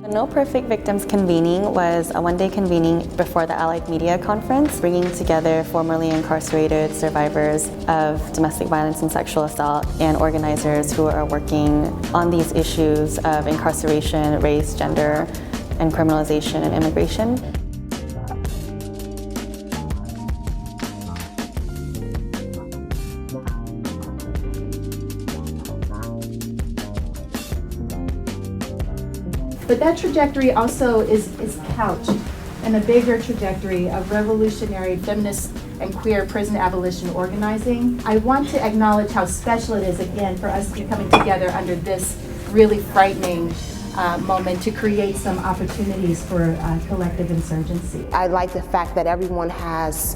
The No Perfect Victims Convening was a one-day convening before the Allied Media Conference, bringing together formerly incarcerated survivors of domestic violence and sexual assault and organizers who are working on these issues of incarceration, race, gender, and criminalization and immigration. But that trajectory also is couched in a bigger trajectory of revolutionary feminist and queer prison abolition organizing. I want to acknowledge how special it is, again, for us to be coming together under this really frightening moment to create some opportunities for collective insurgency. I like the fact that everyone has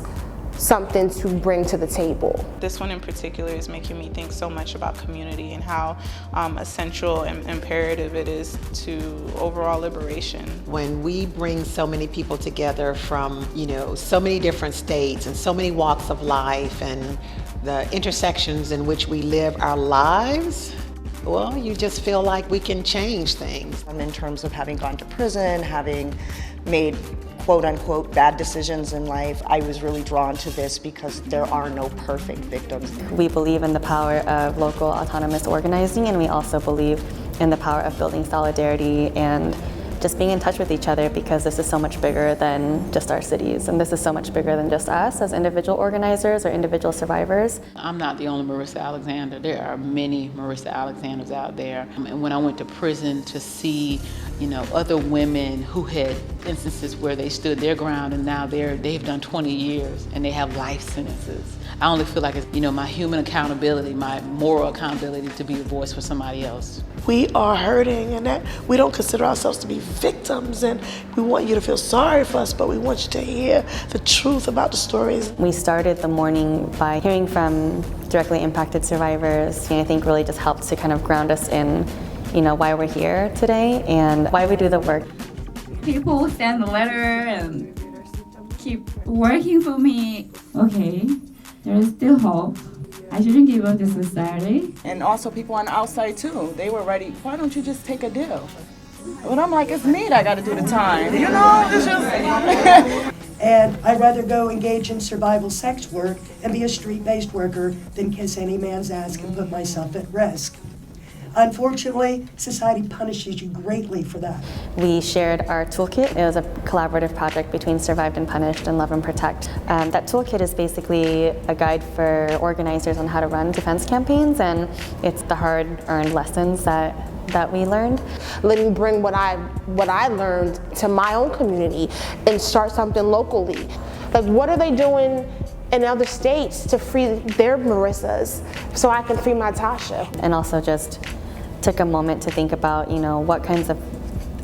something to bring to the table. This one in particular is making me think so much about community and how essential and imperative it is to overall liberation. When we bring so many people together from, so many different states and so many walks of life and the intersections in which we live our lives, well, you just feel like we can change things. And in terms of having gone to prison, having made quote-unquote bad decisions in life, I was really drawn to this because there are no perfect victims. We believe in the power of local autonomous organizing, and we also believe in the power of building solidarity and just being in touch with each other, because this is so much bigger than just our cities, and this is so much bigger than just us as individual organizers or individual survivors. I'm not the only Marissa Alexander. There are many Marissa Alexanders out there. And when I went to prison to see, other women who had instances where they stood their ground and now they've done 20 years and they have life sentences. I only feel like it's, my human accountability, my moral accountability to be a voice for somebody else. We are hurting, and that we don't consider ourselves to be victims, and we want you to feel sorry for us, but we want you to hear the truth about the stories. We started the morning by hearing from directly impacted survivors. I think really just helped to kind of ground us in, why we're here today and why we do the work. People send a letter and keep working for me. Okay, there is still hope. I shouldn't give up to society. And also people on the outside too. They were ready, why don't you just take a deal? But I'm like, it's me that got to do the time. It's just... And I'd rather go engage in survival sex work and be a street-based worker than kiss any man's ass and put myself at risk. Unfortunately, society punishes you greatly for that. We shared our toolkit. It was a collaborative project between Survived and Punished and Love and Protect. That toolkit is basically a guide for organizers on how to run defense campaigns, and it's the hard-earned lessons that we learned. Let me bring what I learned to my own community and start something locally. Like, what are they doing in other states to free their Marissas so I can free my Tasha? And also just took a moment to think about, what kinds of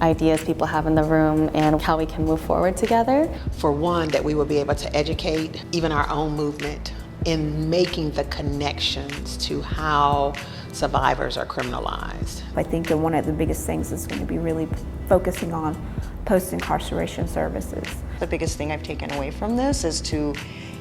ideas people have in the room and how we can move forward together. For one, that we will be able to educate even our own movement in making the connections to how survivors are criminalized. I think that one of the biggest things is going to be really focusing on post-incarceration services. The biggest thing I've taken away from this is to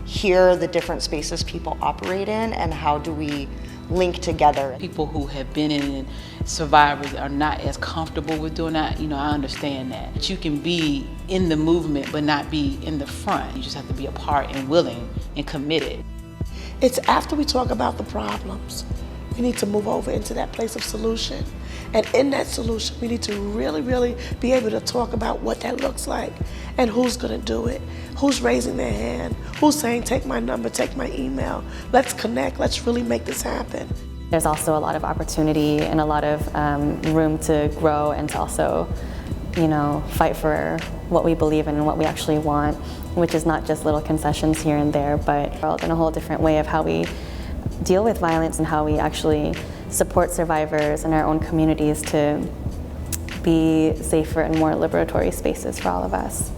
hear the different spaces people operate in and how do we link together. People who have been in survivors are not as comfortable with doing that. I understand that. But you can be in the movement but not be in the front. You just have to be a part and willing and committed. It's after we talk about the problems, we need to move over into that place of solution. And in that solution, we need to really, really be able to talk about what that looks like and who's gonna do it, who's raising their hand, who's saying, take my number, take my email, let's connect, let's really make this happen. There's also a lot of opportunity and a lot of room to grow and to also, fight for what we believe in and what we actually want, which is not just little concessions here and there, but in a whole different way of how we deal with violence and how we actually support survivors in our own communities to be safer and more liberatory spaces for all of us.